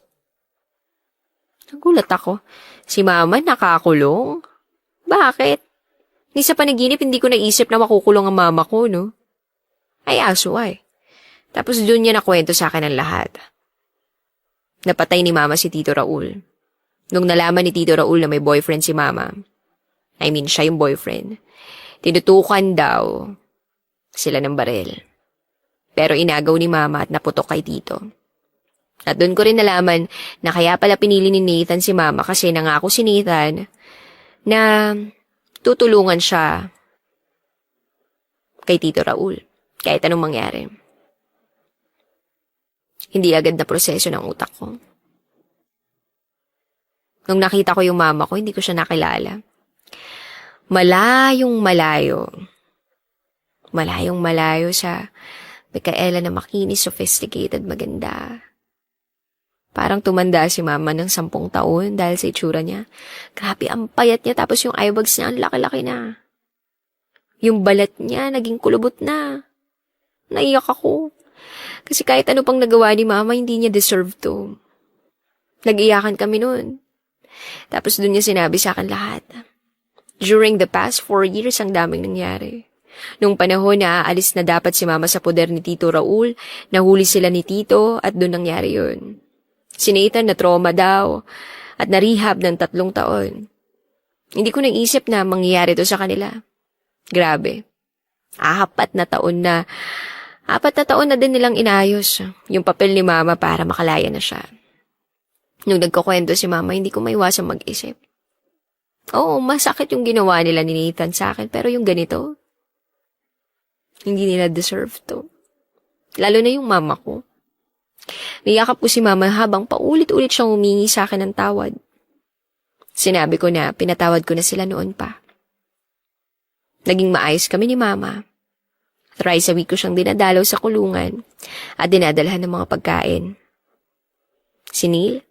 Nagulat ako. Si mama nakakulong? Bakit? Ni sa panaginip hindi ko naisip na makukulong ang mama ko, no? Ay aso ay. Tapos doon niya nakwento sa akin ang lahat. Napatay ni mama si Tito Raul. Nung nalaman ni Tito Raul na may boyfriend si mama, I mean siya yung boyfriend, tinutukan daw sila ng baril. Pero inagaw ni mama at naputok kay Tito. At doon ko rin nalaman na kaya pala pinili ni Nathan si mama kasi nangako si Nathan na tutulungan siya kay Tito Raul kahit anong mangyari. Hindi agad na proseso ng utak ko. Nung nakita ko yung mama ko, hindi ko siya nakilala. Malayong malayo sa Micaela na makinis, sophisticated, maganda. Parang tumanda si mama ng 10 taon dahil sa itsura niya. Grabe, ang payat niya tapos yung eyebags niya ang laki-laki na. Yung balat niya naging kulubot na. Naiyak ako. Kasi kahit ano pang nagawa ni mama, hindi niya deserve to. Nag-iyakan kami noon. Tapos dun niya sinabi sa akin lahat. During the past 4 years, ang daming nangyari. Nung panahon na aalis na dapat si mama sa poder ni Tito Raul, nahuli sila ni Tito at dun nangyari yun. Si Nathan na trauma daw at na-rehab ng 3 taon. Hindi ko naisip na mangyayari to sa kanila. Grabe. 4 na taon na din nilang inayos yung papel ni mama para makalaya na siya. Nung nagkukwento si mama, hindi ko maiwasang mag-isip. Oo, masakit yung ginawa nila ni Nathan sa akin, pero yung ganito, hindi nila deserve to. Lalo na yung mama ko. Niyakap ko si mama habang paulit-ulit siyang humingi sa akin ng tawad. Sinabi ko na pinatawad ko na sila noon pa. Naging maayos kami ni mama. Thrice a week ko siyang dinadalaw sa kulungan at dinadalhan ng mga pagkain. Si Neil,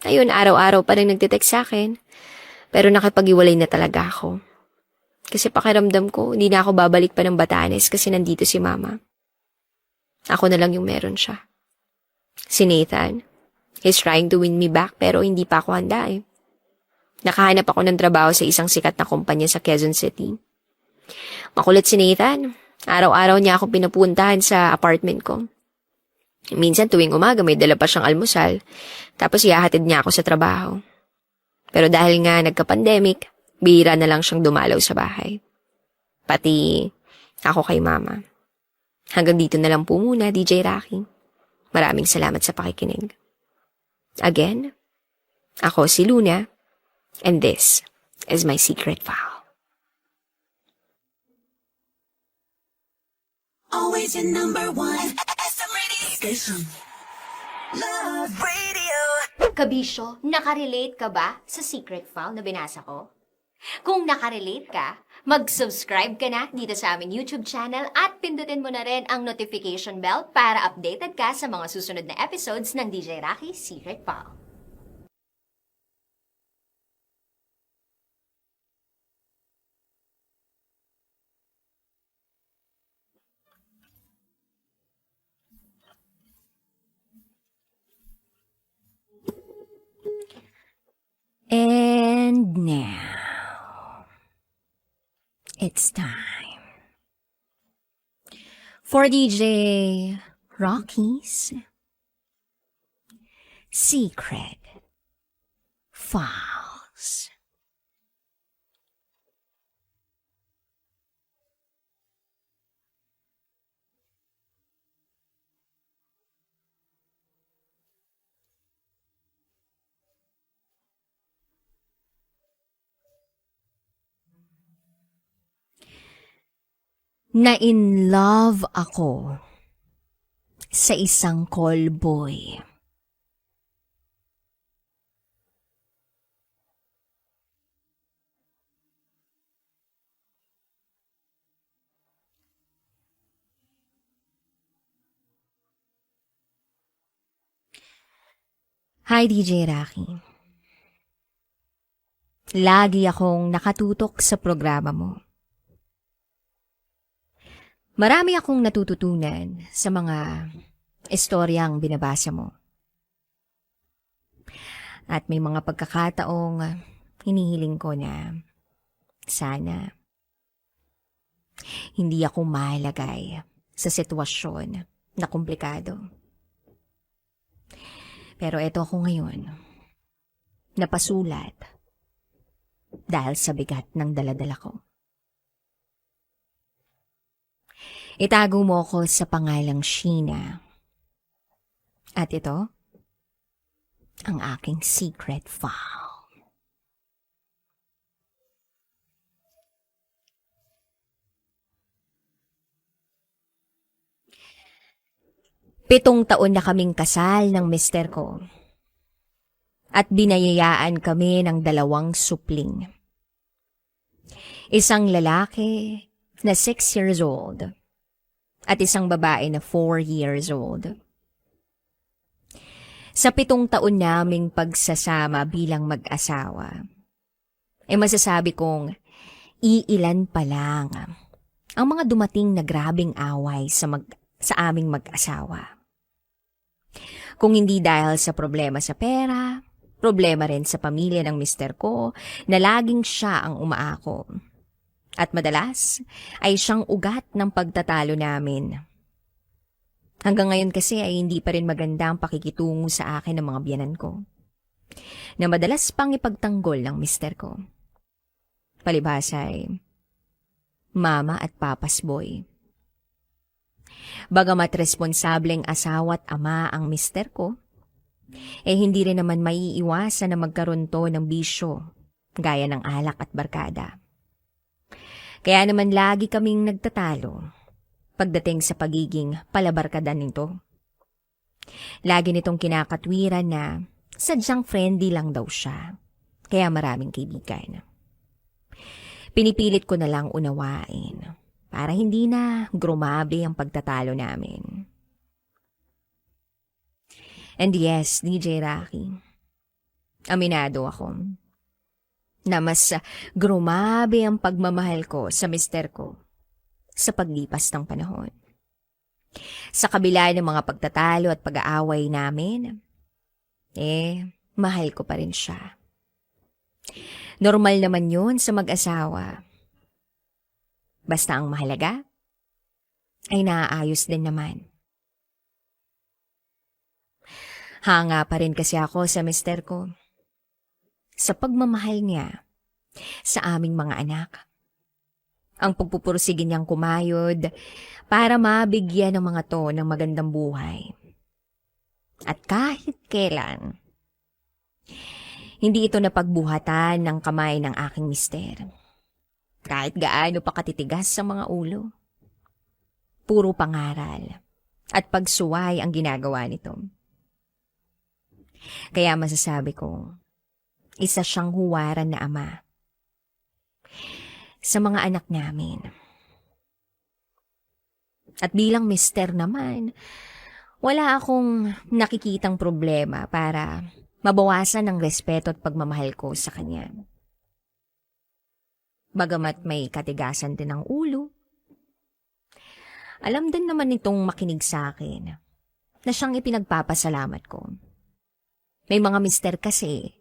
ayun, araw-araw pa rin nagtitext sa akin, pero nakipag-iwalay na talaga ako. Kasi pakiramdam ko, hindi na ako babalik pa ng Batanes kasi nandito si mama. Ako na lang yung meron siya. Si Nathan, he's trying to win me back pero hindi pa ako handa eh. Nakahanap ako ng trabaho sa isang sikat na kumpanya sa Quezon City. Makulit si Nathan. Araw-araw niya ako pinapuntahan sa apartment ko. Minsan tuwing umaga may dala pa siyang almusal, tapos ihahatid niya ako sa trabaho. Pero dahil nga nagka-pandemic, bihira na lang siyang dumalaw sa bahay. Pati ako kay mama. Hanggang dito na lang po muna, DJ Rocky. Maraming salamat sa pakikinig. Again, ako si Luna, and this is my secret file. Always your number one SM radio station. Love Radio. Kabisyo, nakarelate ka ba sa secret file na binasa ko? Kung nakarelate ka, mag-subscribe ka na dito sa aming YouTube channel at pindutin mo na rin ang notification bell para updated ka sa mga susunod na episodes ng DJ Rocky Secret File. And now, it's time for DJ Rocky's Secret Files. Na-in love ako sa isang callboy. Hi, DJ Rocky. Lagi akong nakatutok sa programa mo. Marami akong natututunan sa mga istoryang binabasa mo. At may mga pagkakataong hinihiling ko na sana hindi ako malagay sa sitwasyon na komplikado. Pero eto ako ngayon, napasulat dahil sa bigat ng daladala ko. Itago mo ko sa pangalang Sheena. At ito, ang aking secret file. Pitong taon na kaming kasal ng mister ko. At binayayaan kami ng 2 supling. Isang lalaki na 6 years old at isang babae na 4 years old. Sa 7 taon naming pagsasama bilang mag-asawa, masasabi kong iilan pa lang ang mga dumating na grabing away sa aming mag-asawa. Kung hindi dahil sa problema sa pera, problema rin sa pamilya ng mister ko na laging siya ang umaako. At madalas ay siyang ugat ng pagtatalo namin. Hanggang ngayon kasi ay hindi pa rin maganda ang pakikitungo sa akin ng mga biyanan ko, na madalas pang ipagtanggol ng mister ko. Palibhasa ay mama at papas boy. Bagamat responsableng asawa at ama ang mister ko, hindi rin naman maiiwasan na magkaroon to ng bisyo, gaya ng alak at barkada. Kaya naman lagi kaming nagtatalo pagdating sa pagiging palabarkada nito. Lagi nitong kinakatwiran na sadyang friendly lang daw siya, kaya maraming kaibigan. Pinipilit ko na lang unawain para hindi na grumabe ang pagtatalo namin. And yes, DJ Rocky, aminado ako na mas grumabe ang pagmamahal ko sa mister ko sa paglipas ng panahon. Sa kabila ng mga pagtatalo at pag-aaway namin, mahal ko pa rin siya. Normal naman yun sa mag-asawa. Basta ang mahalaga ay naaayos din naman. Hanga pa rin kasi ako sa mister ko sa pagmamahal niya sa aming mga anak. Ang pagpupursige niyang kumayod para mabigyan ng mga to ng magandang buhay. At kahit kailan, hindi ito napagbuhatan ng kamay ng aking mister. Kahit gaano pa katitigas sa mga ulo. Puro pangaral at pagsuway ang ginagawa nito. Kaya masasabi ko, isa siyang huwaran na ama sa mga anak namin. At bilang mister naman, wala akong nakikitang problema para mabawasan ang respeto at pagmamahal ko sa kanya. Bagamat may katigasan din ang ulo, alam din naman nitong makinig sa akin na siyang ipinagpapasalamat ko. May mga mister kasi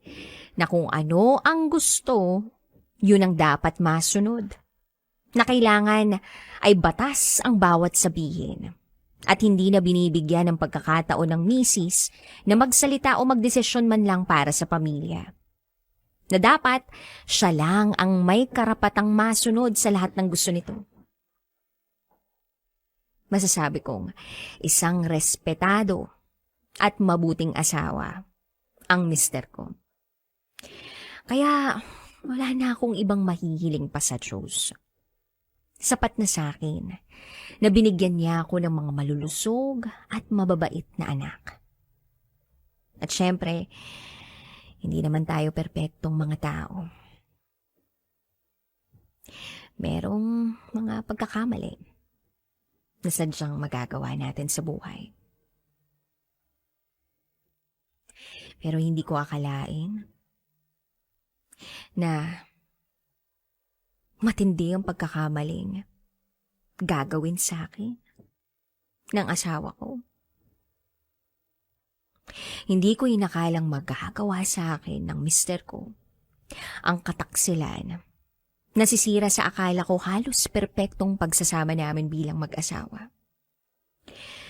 na kung ano ang gusto, yun ang dapat masunod. Na kailangan ay batas ang bawat sabihin. At hindi na binibigyan ng pagkakataon ng misis na magsalita o magdesisyon man lang para sa pamilya. Na dapat siya lang ang may karapatang masunod sa lahat ng gusto nito. Masasabi kong isang respetado at mabuting asawa ang mister ko. Kaya wala na akong ibang mahihiling pa sa Diyos. Sapat na sa akin na binigyan niya ako ng mga malulusog at mababait na anak. At syempre, hindi naman tayo perpektong mga tao. Merong mga pagkakamali na sadyang magagawa natin sa buhay. Pero hindi ko akalain na matindi ang pagkakamaling gagawin sa akin ng asawa ko. Hindi ko inakalang magagawa sa akin ng mister ko ang kataksilan. Nasisira sa akala ko halos perpektong pagsasama namin bilang mag-asawa.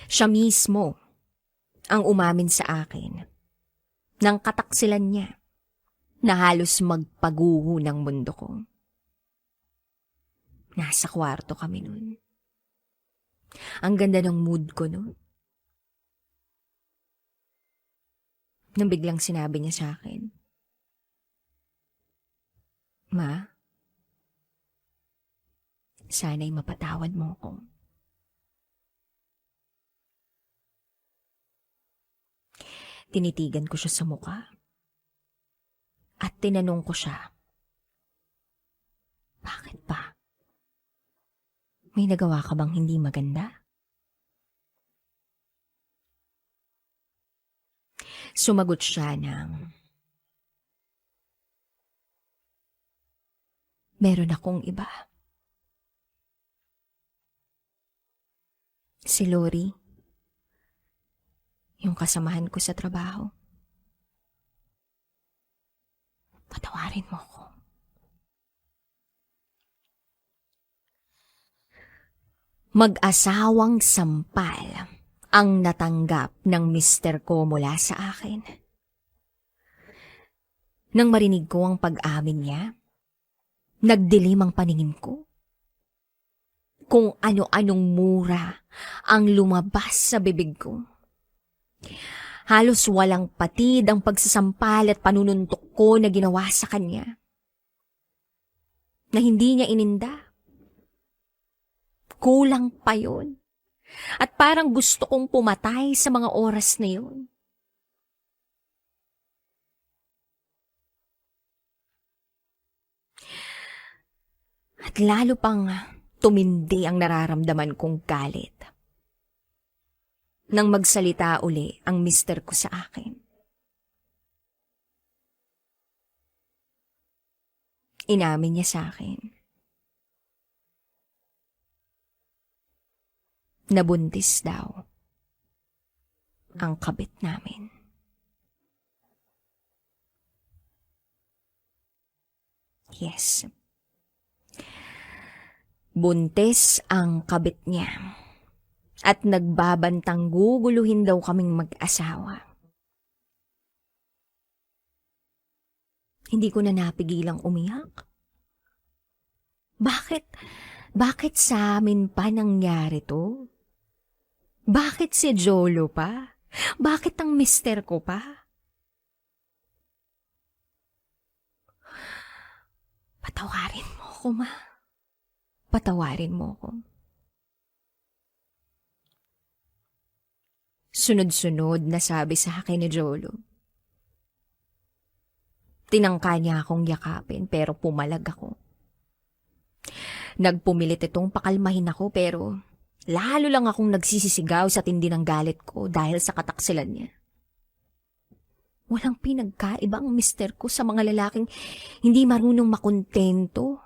Siya mismo ang umamin sa akin ng kataksilan niya na halos magpaguho ng mundo ko. Nasa kwarto kami nun. Ang ganda ng mood ko nun. Nang biglang sinabi niya sa akin, "Ma, sana'y mapatawad mo ko." Tinitigan ko siya sa muka at tinanong ko siya, "Bakit ba? May nagawa ka bang hindi maganda?" Sumagot siya ng, "Meron akong iba. Si Lori, yung kasamahan ko sa trabaho. Patawarin mo ko." Mag-asawang sampal ang natanggap ng mister ko mula sa akin. Nang marinig ko ang pag-amin niya, nagdilim ang paningin ko. Kung ano-anong mura ang lumabas sa bibig ko. Halos walang patid ang pagsasampal at panununtok ko na ginawa sa kanya. Na hindi niya ininda. Kulang pa yun. At parang gusto kong pumatay sa mga oras na yun. At lalo pang tumindi ang nararamdaman kong galit. Nang magsalita uli ang mister ko sa akin. Inamin niya sa akin. Nabuntis daw ang kabit namin. Yes. Buntis ang kabit niya. At nagbabantang guguluhin daw kaming mag-asawa. Hindi ko na napigilang umiyak. Bakit sa amin pa nangyari to? Bakit si Jolo pa? Bakit ang mister ko pa? Patawarin mo ko, Ma. Patawarin mo ko. Sunod-sunod na sabi sa akin ni Jolo. Tinangka niya akong yakapin pero pumalag ako. Nagpumilit itong pakalmahin ako pero lalo lang akong nagsisisigaw sa tindi ng galit ko dahil sa kataksilan niya. Walang pinagkaibang mister ko sa mga lalaking hindi marunong makontento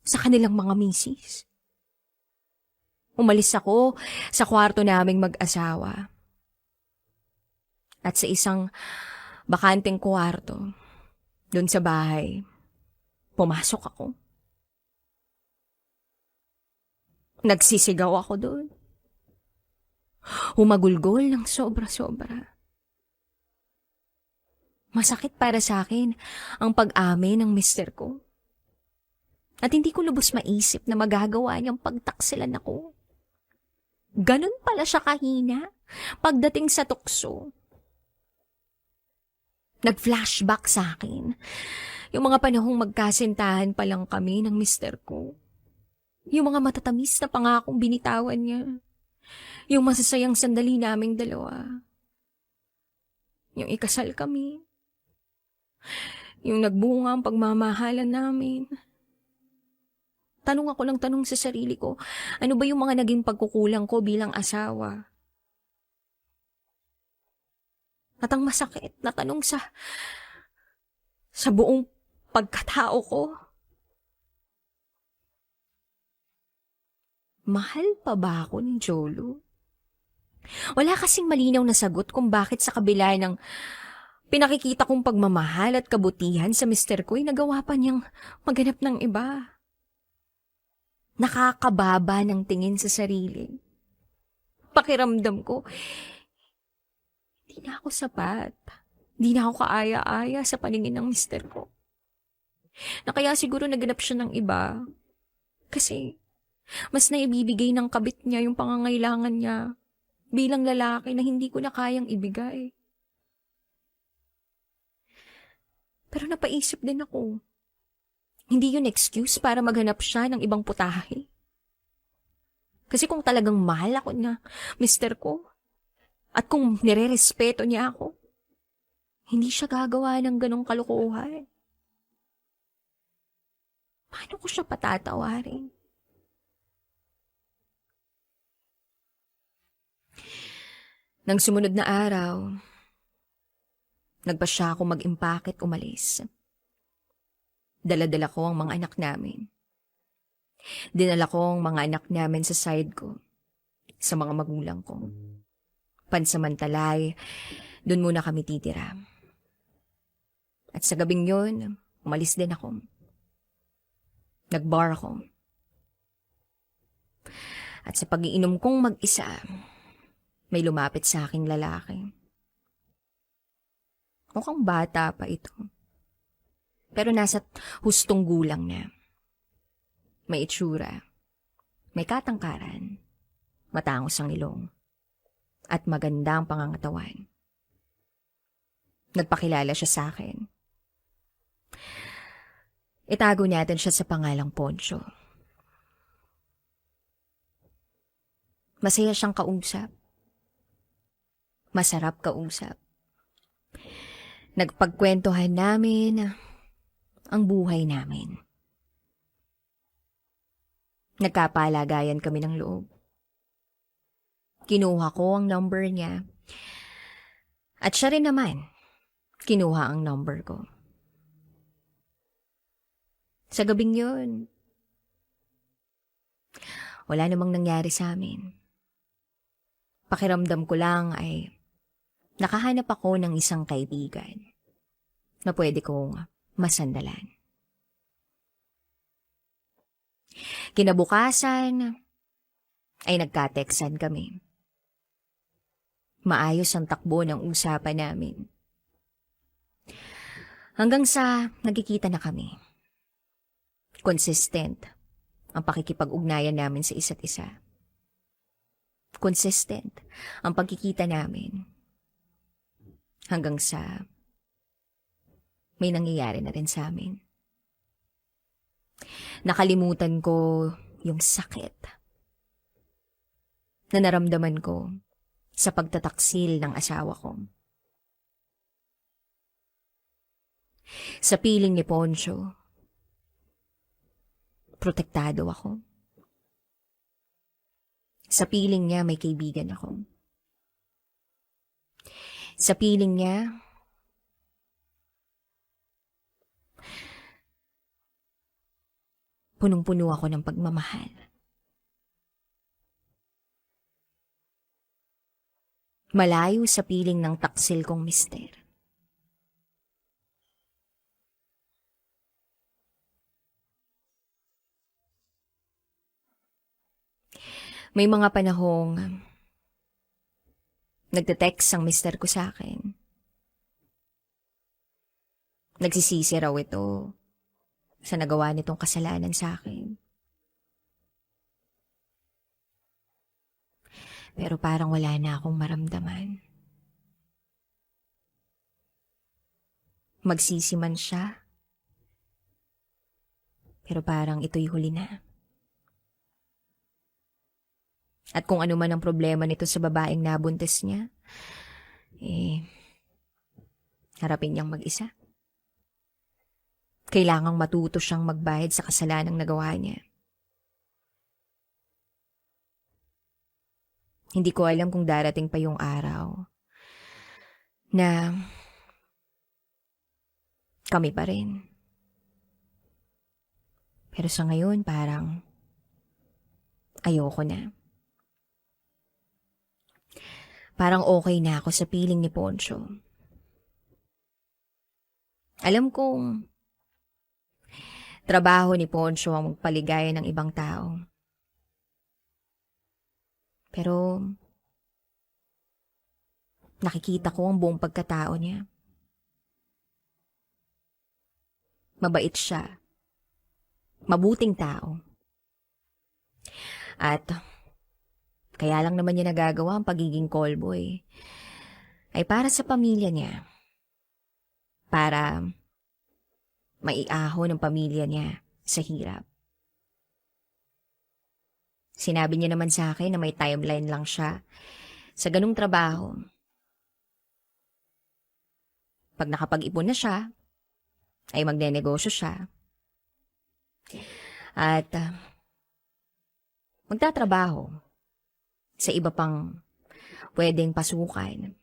sa kanilang mga misis. Umalis ako sa kwarto naming mag-asawa. At sa isang bakanteng kwarto, Doon sa bahay, pumasok ako. Nagsisigaw ako doon. Humagulgol ng sobra-sobra. Masakit para sa akin ang pag-amin ng mister ko. At hindi ko lubos maisip na magagawa niyang pagtaksilan ako. Ganon pala siya kahina pagdating sa tukso. Nag-flashback sa akin yung mga panahong magkasintahan pa lang kami ng mister ko. Yung mga matatamis na pangakong binitawan niya. Yung masasayang sandali naming dalawa. Yung ikasal kami. Yung nagbunga ang pagmamahalan namin. Tanong ako ng tanong sa sarili ko, ano ba yung mga naging pagkukulang ko bilang asawa? At ang masakit na tanong sa buong pagkatao ko, mahal pa ba ako ni Jolo? Wala kasing malinaw na sagot kung bakit sa kabila ng pinakikita kong pagmamahal at kabutihan sa mister ko ay nagawa pa niyang maghanap ng iba. Nakakababa ng tingin sa sarili. Pakiramdam ko, hindi na ako sapat. Hindi na ako kaaya-aya sa paningin ng mister ko. Na kaya siguro naganap siya ng iba. Kasi mas naibibigay ng kabit niya yung pangangailangan niya bilang lalaki na hindi ko na kayang ibigay. Pero napaisip din ako, hindi yun excuse para maghanap siya ng ibang putahe. Kasi kung talagang mahal ako na mister ko, at kung nire-respeto niya ako, hindi siya gagawa ng ganong kalokohan. Paano ko siya patatawarin? Nang sumunod na araw, nagpa siya ako mag-impake at umalis. Dala-dala ko ang mga anak namin. Dinala ko ang mga anak namin sa side ko, sa mga magulang ko. Pansamantalay, doon muna kami titira. At sa gabing yun, umalis din ako. Nag-bar ako. At sa pag-iinom kong mag-isa, may lumapit sa aking lalaki. Mukhang bata pa ito. Pero nasa hustong gulang na. May itsura, may katangkaran, matangos ang ilong, at maganda ang pangangatawan. Nagpakilala siya sa akin. Itago natin siya sa pangalang Poncho. Masaya siyang kausap. Masarap kausap. Nagpagkwentuhan namin ang buhay namin. Nagkapalagayan kami ng loob. Kinuha ko ang number niya. At siya rin naman, kinuha ang number ko. Sa gabing yun, wala namang nangyari sa amin. Pakiramdam ko lang ay nakahanap ako ng isang kaibigan na pwede kong masandalan. Kinabukasan ay nagka-textan kami. Maayos ang takbo ng usapan namin. Hanggang sa nagkikita na kami. Consistent ang pakikipag-ugnayan namin sa isa't isa. Consistent ang pagkikita namin. Hanggang sa may nangyayari na rin sa amin. Nakalimutan ko yung sakit na naramdaman ko sa pagtataksil ng asawa ko. Sa piling ni Poncho, protektado ako. Sa piling niya may kaibigan ako. Sa piling niya, punong-puno ako ng pagmamahal. Malayo sa piling ng taksil kong mister. May mga panahong nagte-text ang mister ko sa akin. Nagsisisi raw ito sa nagawa nitong kasalanan sa akin. Pero parang wala na akong maramdaman. Magsisi man siya, pero parang ito'y huli na. At kung ano man ang problema nito sa babaeng nabuntis niya, harapin niyang mag-isa. Kailangang matuto siyang magbayad sa kasalanang nagawa niya. Hindi ko alam kung darating pa yung araw na kami pa rin. Pero sa ngayon parang ayoko na. Parang okay na ako sa piling ni Poncho. Alam kong trabaho ni Poncho ang magpaligaya ng ibang tao. Pero nakikita ko ang buong pagkatao niya. Mabait siya. Mabuting tao. At kaya lang naman niya nagagawa ang pagiging callboy ay para sa pamilya niya. Para maiahon ng pamilya niya sa hirap. Sinabi niya naman sa akin na may timeline lang siya sa ganung trabaho. Pag nakapag-ipon na siya, ay magnenegosyo siya. At magtatrabaho sa iba pang pwedeng pasukan.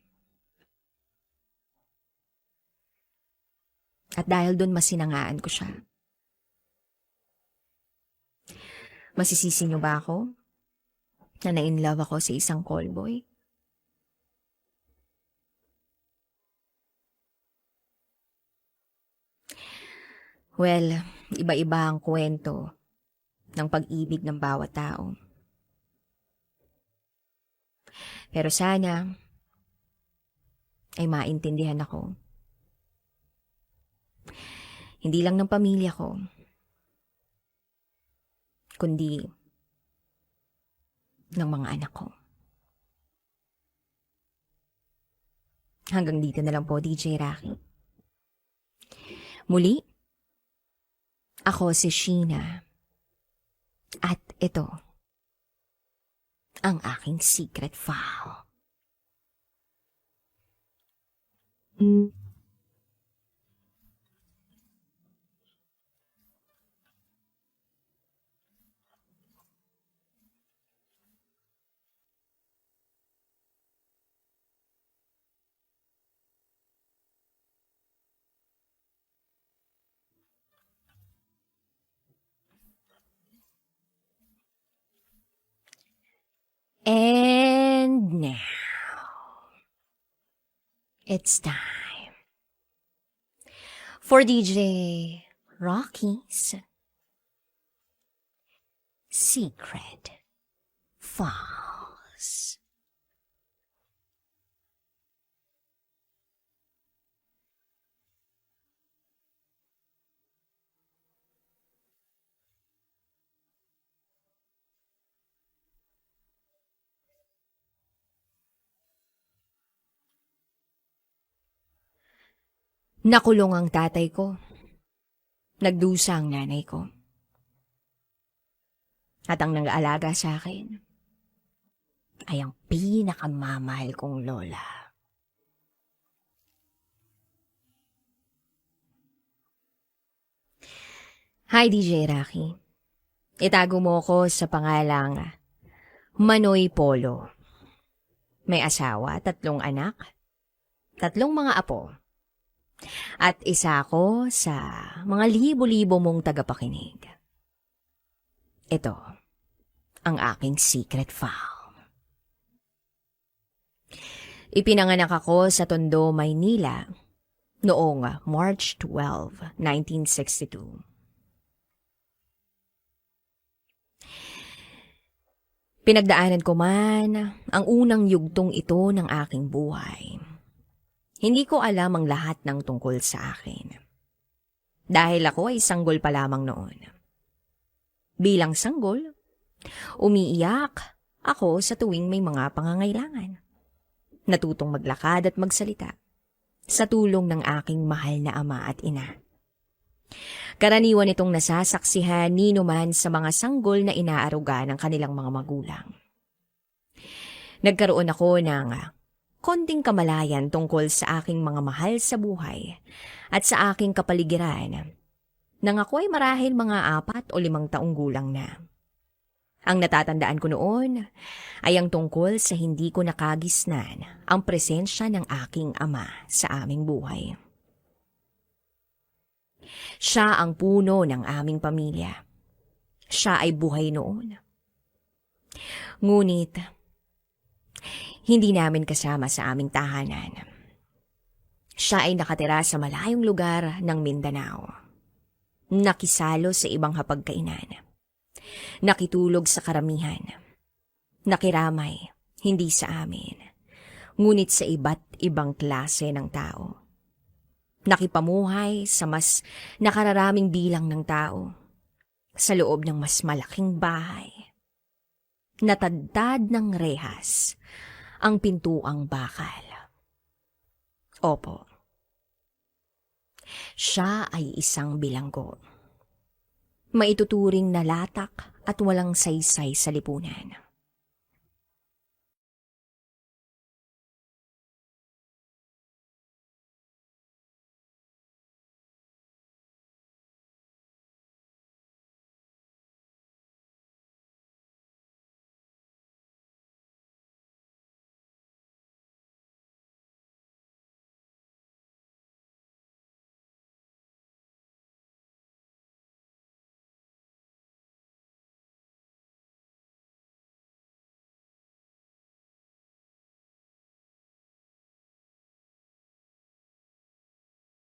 At dahil doon masinangaan ko siya. Masisisi niyo ba ako na na-inlove ako sa isang callboy? Well, iba-iba ang kwento ng pag-ibig ng bawat tao. Pero sana ay maintindihan ako. Hindi lang ng pamilya ko, kundi ng mga anak ko. Hanggang dito na lang po, DJ Rocky. Muli, ako si Sheena. At ito, ang aking secret file. And now, it's time for DJ Rocky's Secret Files. Nakulong ang tatay ko. Nagdusa ang nanay ko. At ang nag-aalaga sa akin ay ang pinakamamahal kong lola. Hi, DJ Rocky. Itago mo ko sa pangalang Manoy Polo. May asawa, 3 anak, 3 mga apo. At isa ako sa mga libo-libo mong tagapakinig. Ito, ang aking secret file. Ipinanganak ako sa Tondo, Maynila, noong March 12, 1962. Pinagdaanan ko man ang unang yugtong ito ng aking buhay. Hindi ko alam ang lahat ng tungkol sa akin. Dahil ako ay sanggol pa lamang noon. Bilang sanggol, umiiyak ako sa tuwing may mga pangangailangan. Natutong maglakad at magsalita sa tulong ng aking mahal na ama at ina. Karaniwan itong nasasaksihan ni numan sa mga sanggol na inaaruga ng kanilang mga magulang. Nagkaroon ako ng konting kamalayan tungkol sa aking mga mahal sa buhay at sa aking kapaligiran nang ako ay marahil mga 4 o 5 taong gulang na. Ang natatandaan ko noon ay ang tungkol sa hindi ko nakagisnan ang presensya ng aking ama sa aming buhay. Siya ang puno ng aming pamilya. Siya ay buhay noon. Ngunit, hindi namin kasama sa aming tahanan. Siya ay nakatira sa malayong lugar ng Mindanao. Nakisalo sa ibang hapagkainan. Nakitulog sa karamihan. Nakiramay, hindi sa amin, ngunit sa iba't ibang klase ng tao. Nakipamuhay sa mas nakararaming bilang ng tao, sa loob ng mas malaking bahay. Natadtad ng rehas ang pintuang bakal. Opo, siya ay isang bilanggo. Maituturing na latak at walang saysay sa lipunan.